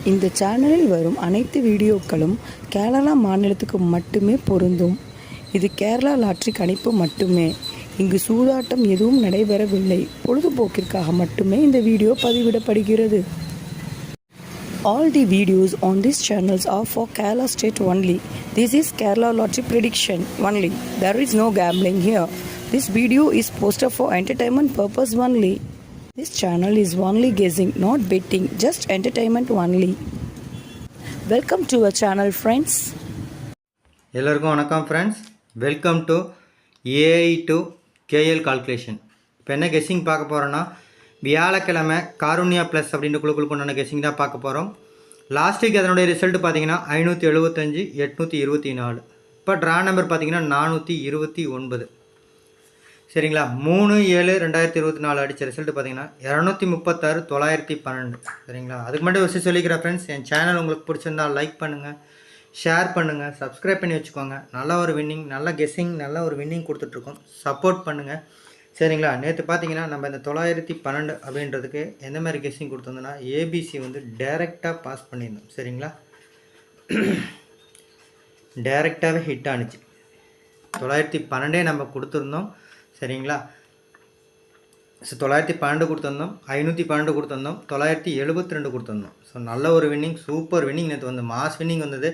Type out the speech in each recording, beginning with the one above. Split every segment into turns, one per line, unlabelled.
இந்த சேனலில் வரும் அனைத்து வீடியோக்களும் கேரளா மாநிலத்துக்கு மட்டுமே பொருந்தும். இது கேரளா லாட்டரி கணிப்பு மட்டுமே. இங்கு சூதாட்டம் எதுவும் நடைபெறவில்லை. பொழுதுபோக்கிற்காக மட்டுமே இந்த video பதிவிடப்படுகிறது. All the videos on these channels are for Kerala state only. This is Kerala lottery prediction only. There is no gambling here. This video is posted for entertainment purpose only. This channel is only guessing, not betting, just entertainment only. Welcome to our channel, friends.
எல்லாருக்கும் வணக்கம் friends. Welcome to AI to KL calculation. இப்போ என்ன guessing பார்க்க போகிறோன்னா, வியாழக்கிழமை Karunya plus அப்படின்ற குழுக்குழுக்கு உண்டான guessing தான் பார்க்க போகிறோம். லாஸ்ட் வீக் அதனுடைய ரிசல்ட் பார்த்தீங்கன்னா 575 824. இப்போ ட்ரா நம்பர் பார்த்தீங்கன்னா 429. சரிங்களா. 3/7/2024 அடித்த ரிசல்ட் பார்த்தீங்கன்னா 236 912. சரிங்களா. அதுக்கு மட்டும் விஷயம் சொல்லிக்கிறேன் ஃப்ரெண்ட்ஸ், என் சேனல் உங்களுக்கு பிடிச்சிருந்தா லைக் பண்ணுங்கள், ஷேர் பண்ணுங்கள், சப்ஸ்கிரைப் பண்ணி வச்சுக்கோங்க. நல்ல ஒரு வின்னிங், நல்ல கெஸ்ஸிங், நல்ல ஒரு வின்னிங் கொடுத்துட்ருக்கோம். சப்போர்ட் பண்ணுங்கள். சரிங்களா. நேற்று பார்த்தீங்கன்னா நம்ம இந்த 912 அப்படின்றதுக்கு எந்த மாதிரி கெஸ்ஸிங் கொடுத்துருந்தோன்னா, ஏபிசி வந்து டைரெக்டாக பாஸ் பண்ணியிருந்தோம். சரிங்களா. டைரெக்டாகவே ஹிட் ஆணுச்சு. 912 நம்ம கொடுத்துருந்தோம். சரிங்களா. ஸோ 912 கொடுத்துருந்தோம், 512 கொடுத்துருந்தோம், 972 கொடுத்துருந்தோம். ஸோ நல்ல ஒரு வின்னிங், சூப்பர் வின்னிங் நேற்று வந்து மாஸ் வின்னிங் வந்தது.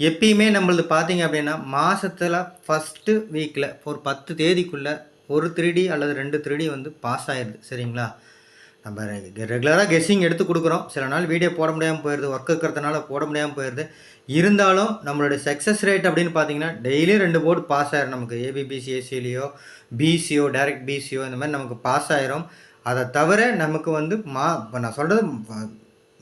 எப்பயுமே நம்மளது பார்த்தீங்க அப்படின்னா மாதத்தில் ஃபஸ்ட்டு வீக்கில் ஒரு 10 தேதிக்குள்ளே ஒரு 3D அல்லது 2 3D வந்து பாஸ் ஆகிடுது. சரிங்களா. நம்ம ரெகுலராக கெஸ்ஸிங் எடுத்து கொடுக்குறோம். சில நாள் வீடியோ போட முடியாமல் போயிடுது, ஒர்க் இருக்கிறதுனால போட முடியாமல் போயிடுது. இருந்தாலும் நம்மளுடைய சக்ஸஸ் ரேட் அப்படின்னு பார்த்தீங்கன்னா டெய்லியும் 2 போர்டு பாஸ் ஆயிரும். நமக்கு ஏபிபிசிஎஸ்சிலையோ பிசிஓ டைரக்ட் பிசிஓ இந்த மாதிரி நமக்கு பாஸ் ஆயிரும். அதை தவிர நமக்கு வந்து இப்போ நான் சொல்கிறது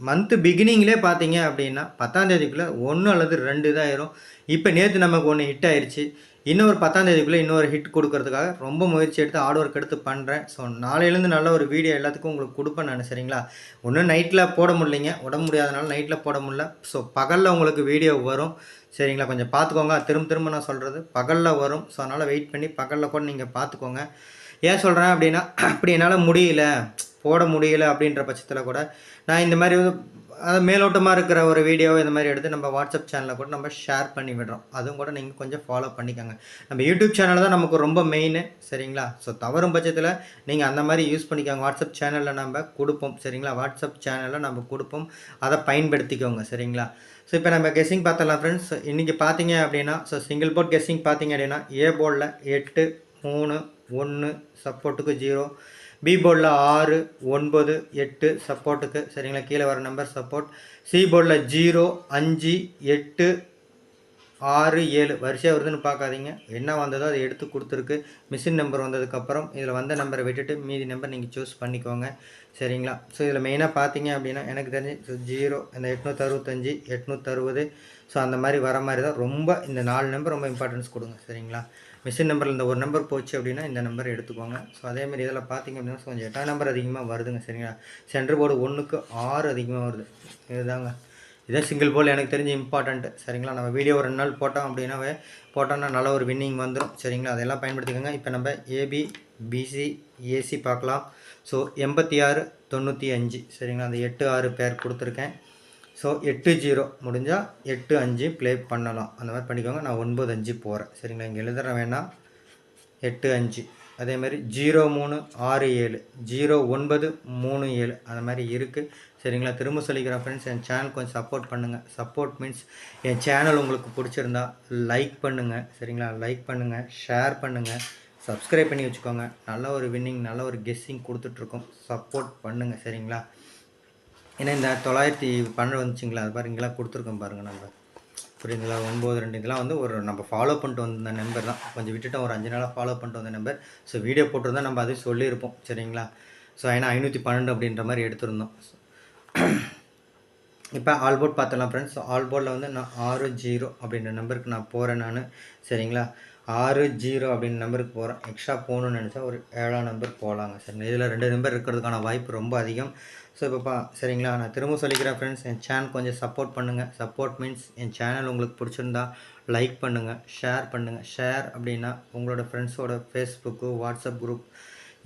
மந்த்து பிகினிங்லேயே பார்த்தீங்க அப்படின்னா 10ஆம் தேதிக்குள்ளே 1 அல்லது 2 தான் ஆயிரும். இப்போ நேற்று நமக்கு 1 ஹிட் ஆயிடுச்சு. இன்னொரு 10ஆம் தேதிக்குள்ளே இன்னொரு ஹிட் கொடுக்கறதுக்காக ரொம்ப முயற்சி எடுத்து ஹார்ட் ஒர்க் எடுத்து பண்ணுறேன். ஸோ நாளையிலேருந்து நல்ல ஒரு வீடியோ எல்லாத்துக்கும் உங்களுக்கு கொடுப்பேன் நான். சரிங்களா. ஒன்றும் நைட்டில் போட முடியலைங்க, உடம்பு முடியாதனால நைட்டில் போட முடியல. ஸோ பகலில் உங்களுக்கு வீடியோ வரும். சரிங்களா. கொஞ்சம் பார்த்துக்கோங்க. திரும்ப நான் சொல்கிறது பகலில் வரும். ஸோ அதனால் வெயிட் பண்ணி பகலில் கூட நீங்கள் பார்த்துக்கோங்க. ஏன் சொல்கிறேன் அப்படின்னா, அப்படி என்னால் போட முடியல அப்படின்ற பட்சத்தில் கூட நான் இந்த மாதிரி அது மேலோட்டமாக இருக்கிற ஒரு வீடியோவை இந்த மாதிரி எடுத்து நம்ம வாட்ஸ்அப் சேனலில் கூட நம்ம ஷேர் பண்ணி விடுறோம். அதுவும் கூட நீங்கள் கொஞ்சம் ஃபாலோ பண்ணிக்கோங்க. நம்ம யூடியூப் சேனல் தான் நமக்கு ரொம்ப மெயின். சரிங்களா. ஸோ தவறும் பட்சத்தில் நீங்கள் அந்த மாதிரி யூஸ் பண்ணிக்கோங்க. வாட்ஸ்அப் சேனலில் நம்ம கொடுப்போம். சரிங்களா. வாட்ஸ்அப் சேனலில் நம்ம கொடுப்போம், அதை பயன்படுத்திக்கோங்க. சரிங்களா. ஸோ இப்போ நம்ம கெஸ்ஸிங் பார்த்தலாம் ஃப்ரெண்ட்ஸ். இன்றைக்கி பார்த்தீங்க அப்படின்னா, ஸோ சிங்கிள் போர்ட் கெஸ்ஸிங் பார்த்தீங்க அப்படின்னா, ஏ போர்டில் 8 3 1 சப்போர்ட்டுக்கு 0, பி போர்டில் 6 9 8 சப்போர்ட்டுக்கு. சரிங்களா. கீழே வர நம்பர் சப்போர்ட். சி போர்டில் 0 5 8 6 7 வரிசையாக வருதுன்னு பார்க்காதீங்க, என்ன வந்ததோ அதை எடுத்து கொடுத்துருக்கு. மிஷின் நம்பர் வந்ததுக்கப்புறம் இதில் வந்த நம்பரை விட்டுட்டு மீதி நம்பர் நீங்கள் சூஸ் பண்ணிக்கோங்க. சரிங்களா. ஸோ இதில் மெயினாக பார்த்தீங்க அப்படின்னா எனக்கு தெரிஞ்சு 0 இந்த 865 860 ஸோ அந்த மாதிரி வர மாதிரி தான். ரொம்ப இந்த 4 நம்பர் ரொம்ப இம்பார்ட்டன்ஸ் கொடுங்க. சரிங்களா. மிஷின் நம்பரில் இந்த ஒரு நம்பர் போச்சு அப்படின்னா இந்த நம்பர் எடுத்துக்கோங்க. ஸோ அதேமாதிரி இதில் பார்த்தீங்க அப்படின்னா கொஞ்சம் 8ஆம் நம்பர் அதிகமாக வருதுங்க. சரிங்களா. சென்டர் போர்டு 1க்கு 6 அதிகமாக வருது. இதுதாங்க, இதான் சிங்கிள் போல் எனக்கு தெரிஞ்சு இம்பார்ட்டண்ட்டு. சரிங்களா. நம்ம வீடியோ 2 நாள் போட்டோம் அப்படின்னாவே போட்டோன்னா நல்ல ஒரு வின்னிங் வந்துடும். சரிங்களா. அதெல்லாம் பயன்படுத்திக்கோங்க. இப்போ நம்ம ஏபி பிசி ஏசி பார்க்கலாம். ஸோ 86 95. சரிங்களா. அந்த 8 6 பேர் கொடுத்துருக்கேன். ஸோ 8-0 முடிஞ்சால் 8-5 ப்ளே பண்ணலாம். அந்த மாதிரி பண்ணிக்கோங்க. நான் 9-5 போகிறேன். சரிங்களா. இங்கே எழுதுற வேணாம். 8-5 அதேமாதிரி 0-3 6-7 0-9 3-7 அந்த மாதிரி இருக்குது. சரிங்களா. திரும்ப சொல்லிக்கிறேன் ஃப்ரெண்ட்ஸ், என் சேனல் கொஞ்சம் சப்போர்ட் பண்ணுங்கள். சப்போர்ட் மீன்ஸ் என் சேனல் உங்களுக்கு பிடிச்சிருந்தா லைக் பண்ணுங்கள். சரிங்களா. லைக் பண்ணுங்கள், ஷேர் பண்ணுங்கள், சப்ஸ்கிரைப் பண்ணி வச்சுக்கோங்க. நல்ல ஒரு வின்னிங், நல்ல ஒரு கெஸ்ஸிங் கொடுத்துட்ருக்கோம். சப்போர்ட் பண்ணுங்கள். சரிங்களா. ஏன்னா இந்த 912 வந்துச்சுங்களா, அது பாருங்க இங்கெல்லாம் கொடுத்துருக்கோம் பாருங்கள். நம்ம புரியுதுங்களா. 9-2 இதெல்லாம் வந்து ஒரு நம்ம ஃபாலோ பண்ணிட்டு வந்த நம்பர் தான். கொஞ்சம் விட்டுட்டோம், ஒரு 5 நாளாக ஃபாலோ பண்ணிட்டு வந்த நம்பர். ஸோ வீடியோ போட்டிருந்தா நம்ம அதையும் சொல்லியிருப்போம். சரிங்களா. ஸோ ஏன்னா 512 அப்படின்ற மாதிரி எடுத்திருந்தோம். இப்போ ஆல் போர்ட் பார்த்தலாம் ஃப்ரெண்ட்ஸ். ஆல் போர்டில் வந்து நான் 6-0 அப்படின்ற நம்பருக்கு நான் போகிறேன் நான். சரிங்களா. 6-0 அப்படின்ற நம்பருக்கு போகிறேன். எக்ஸ்ட்ரா போகணுன்னு நினச்சா ஒரு 7ஆம் நம்பர் போகலாங்க. சரிங்களா. இதில் 2 நம்பர் இருக்கிறதுக்கான வாய்ப்பு ரொம்ப அதிகம். ஸோ இப்போ சரிங்களா. நான் திரும்ப சொல்லிக்கிறேன் ஃப்ரெண்ட்ஸ், என் சேனல் கொஞ்சம் சப்போர்ட் பண்ணுங்கள். சப்போர்ட் மீன்ஸ் என் சேனல் உங்களுக்கு பிடிச்சிருந்தா லைக் பண்ணுங்கள், ஷேர் பண்ணுங்கள். ஷேர் அப்படின்னா உங்களோட ஃப்ரெண்ட்ஸோட ஃபேஸ்புக்கு, வாட்ஸ்அப் குரூப்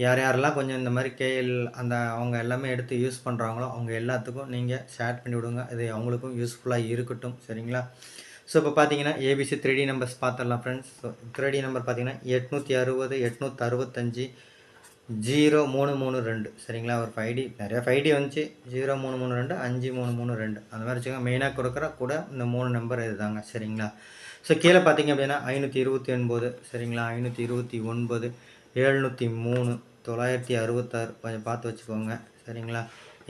யார் யாரெல்லாம் கொஞ்சம் இந்த மாதிரி கேஎல் அந்த அவங்க எல்லாமே எடுத்து யூஸ் பண்ணுறாங்களோ அவங்க எல்லாத்துக்கும் நீங்கள் ஷேர் பண்ணி விடுங்க. இது அவங்களுக்கும் யூஸ்ஃபுல்லாக இருக்கட்டும். சரிங்களா? ஸோ இப்போ பார்த்தீங்கன்னா ஏபிசி 3D நம்பர்ஸ் பார்த்துடலாம் ஃப்ரெண்ட்ஸ். ஸோ 3D நம்பர் பார்த்தீங்கன்னா 860 865 0332. சரிங்களா? ஒரு 5D நிறையா 5D வந்துச்சு. 0332 5332 அந்த மாதிரி வச்சுக்கோங்க. மெயினாக கொடுக்குற கூட இந்த 3 நம்பர் இதுதாங்க. சரிங்களா? ஸோ கீழே பார்த்தீங்க அப்படின்னா 529. சரிங்களா? 529 703 966 கொஞ்சம் பார்த்து வச்சுக்கோங்க. சரிங்களா?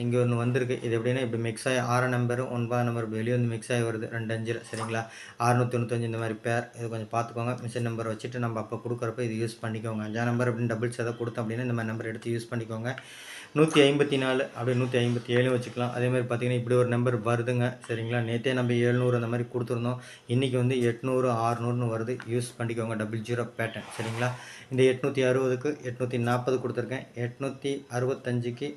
இங்கே ஒன்று வந்திருக்கு. இது எப்படின்னா இப்படி மிக்ஸ் ஆகி 6 நம்பர் 9 நம்பர் வெளியே வந்து மிக்ஸ் ஆகி வருது 2 5. சரிங்களா? 695 இந்த மாதிரி பேர். இது கொஞ்சம் பார்த்துக்கோங்க. மிஷின் நம்பர் வச்சுட்டு நம்ம அப்போ கொடுக்குறப்ப இது யூஸ் பண்ணிக்கோங்க. 5 நம்பர் அப்படின்னு டபுள்ஸ் எதாவது கொடுத்தோம் அப்படின்னா இந்த மாதிரி நம்பர் எடுத்து யூஸ் பண்ணிக்கோங்க. 154 அப்படி 157 வச்சுக்கலாம். அதேமாதிரி பார்த்தீங்கன்னா இப்படி ஒரு நம்பர் வருதுங்க. சரிங்களா? நேற்றே நம்ம 700 அந்த மாதிரி கொடுத்துருந்தோம். இன்றைக்கி வந்து 800 600ன்னு வருது. யூஸ் பண்ணிக்கோங்க. 00 பேட்டர்ன். சரிங்களா? இந்த 860க்கு 840 கொடுத்துருக்கேன். 865க்கு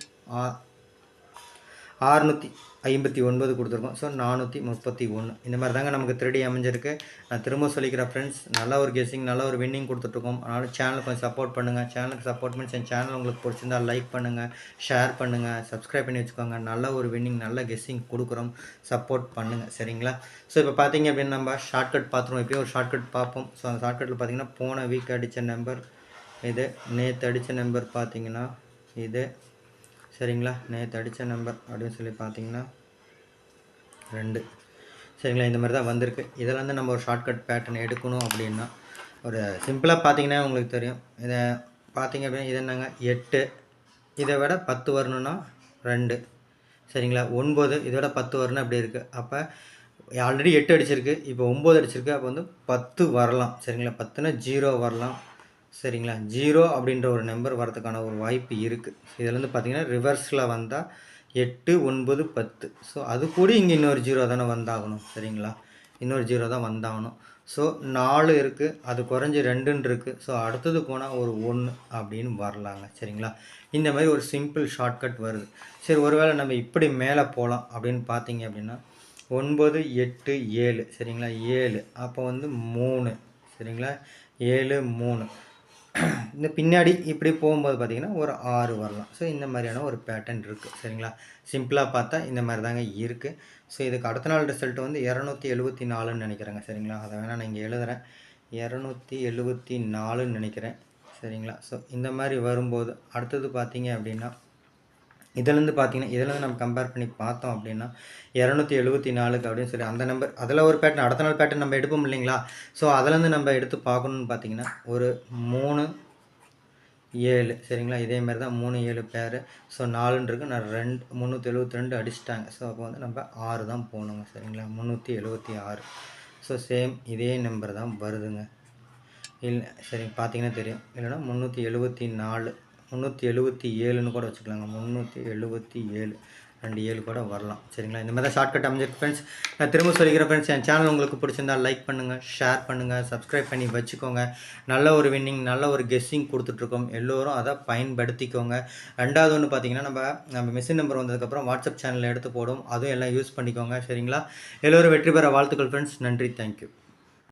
659 கொடுத்துருக்கோம். ஸோ 431 இந்த மாதிரி தாங்க நமக்கு 3D அமைஞ்சிருக்கு. நான் திரும்ப சொல்லிக்கிறேன் ஃப்ரெண்ட்ஸ், நல்ல ஒரு கெஸ்ஸிங் நல்ல ஒரு வின்னிங் கொடுத்துட்ருக்கோம். அதனால் சேனலுக்கு கொஞ்சம் சப்போர்ட் பண்ணுங்கள். சேனலுக்கு சப்போர்ட் பண்ணி என் சேனல் உங்களுக்கு பிடிச்சிருந்தா லைக் பண்ணுங்கள், ஷேர் பண்ணுங்கள், சப்ஸ்கிரைப் பண்ணி வச்சுக்கோங்க. நல்ல ஒரு வின்னிங் நல்ல கெஸ்ஸிங் கொடுக்குறோம். சப்போர்ட் பண்ணுங்கள். சரிங்களா? ஸோ இப்போ பார்த்தீங்க அப்படின்னு நம்ம ஷார்ட்கட் பார்த்துருவோம். எப்பயும் ஒரு ஷார்ட்கட் பார்ப்போம். ஸோ அந்த ஷார்ட்கட்டில் பார்த்தீங்கன்னா போன வீக் அடித்த நம்பர் இது, நேற்று அடித்த நம்பர் பார்த்தீங்கன்னா இது. சரிங்களா? நேற்று அடித்த நம்பர் அப்படின்னு சொல்லி பார்த்தீங்கன்னா 2. சரிங்களா? இந்த மாதிரி தான் வந்திருக்கு. இதில் வந்து நம்ம ஒரு ஷார்ட்கட் பேட்டர்ன் எடுக்கணும் அப்படின்னா ஒரு சிம்பிளாக பார்த்தீங்கன்னா உங்களுக்கு தெரியும். இதை பார்த்தீங்க அப்படின்னா இது என்னங்க 8, இதை விட 10 வரணும்னா 2. சரிங்களா? 9 இதை விட 10 வரணும் அப்படி இருக்குது. அப்போ ஆல்ரெடி 8 அடிச்சிருக்கு, இப்போ 9 அடிச்சிருக்கு. அப்போ வந்து 10 வரலாம். சரிங்களா? 10னா 0 வரலாம். சரிங்களா? 0 அப்படின்ற ஒரு நம்பர் வரதுக்கான ஒரு வாய்ப்பு இருக்குது. இதில் வந்து பார்த்தீங்கன்னா ரிவர்ஸில் வந்தால் 8 9 10. ஸோ அது கூட இங்கே இன்னொரு 0 தானே வந்தாகணும். சரிங்களா? இன்னொரு 0 தான் வந்தாகணும். ஸோ 4 இருக்குது, அது குறைஞ்சி 2ன்னு இருக்குது. ஸோ அடுத்தது போனால் ஒரு 1 அப்படின்னு வரலாங்க. சரிங்களா? இந்த மாதிரி ஒரு சிம்பிள் ஷார்ட்கட் வருது. சரி, ஒருவேளை நம்ம இப்படி மேலே போகலாம் அப்படின்னு பார்த்தீங்க அப்படின்னா 9 8 7. சரிங்களா? 7 அப்போ வந்து 3. சரிங்களா? 7 3. இந்த பின்னாடி இப்படி போகும்போது பார்த்திங்கன்னா ஒரு 6 வரலாம். ஸோ இந்த மாதிரியான ஒரு பேட்டர்ன் இருக்குது. சரிங்களா? சிம்பிளாக பார்த்தா இந்த மாதிரி தாங்க இருக்குது. ஸோ இதுக்கு அடுத்த நாள் ரிசல்ட் வந்து 274ன்னு நினைக்கிறேங்க. சரிங்களா? அதை வேணால் நான் இங்கே எழுதுகிறேன். 274ன்னு நினைக்கிறேன். சரிங்களா? ஸோ இந்த மாதிரி வரும்போது அடுத்தது பார்த்தீங்க அப்படின்னா இதிலேருந்து பார்த்தீங்கன்னா இதிலேருந்து நம்ம கம்பேர் பண்ணி பார்த்தோம் அப்படின்னா 274க்கு அப்படின்னு சொல்லி அந்த நம்பர் அதில் ஒரு பேட்டர்ன் அடுத்த நாள் பேட்டர்ன் நம்ம எடுப்போம் இல்லைங்களா? ஸோ அதிலேருந்து நம்ம எடுத்து பார்க்கணுன்னு பார்த்தீங்கன்னா ஒரு 3 7. சரிங்களா? இதேமாதிரி தான் 3 7 பேர். ஸோ 4ன்னு இருக்குது. நான் 372 அடிச்சிட்டாங்க. ஸோ அப்போ வந்து நம்ம 6 தான் போகணுங்க. சரிங்களா? 376. ஸோ சேம் இதே நம்பர் தான் வருதுங்க. இல்லை சரி பார்த்தீங்கன்னா தெரியும். இல்லைன்னா 374 377ன்னு கூட வச்சுக்கலாங்க. 377 2 7 கூட வரலாம். சரிங்களா? இந்த மாதிரி தான் ஷார்ட்கட் அமைஞ்சிருக்கு ஃப்ரெண்ட்ஸ். நான் திரும்ப சொல்லிக்கிறேன் ஃப்ரெண்ட்ஸ், என் சேனல் உங்களுக்கு பிடிச்சிருந்தா லைக் பண்ணுங்கள், ஷேர் பண்ணுங்கள், சப்ஸ்கிரைப் பண்ணி வச்சுக்கோங்க. நல்ல ஒரு வின்னிங் நல்ல ஒரு கெஸ்ஸிங் கொடுத்துட்ருக்கோம். எல்லோரும் அதை பயன்படுத்திக்கோங்க. ரெண்டாவது ஒன்று பார்த்தீங்கன்னா நம்ம மிஷின் நம்பர் வந்ததுக்கப்புறம் வாட்ஸ்அப் சேனலில் எடுத்து போடும். அதுவும் எல்லாம் யூஸ் பண்ணிக்கோங்க. சரிங்களா? எல்லோரும் வெற்றி பெற வாழ்த்துக்கள் ஃப்ரெண்ட்ஸ். நன்றி, தேங்க்யூ.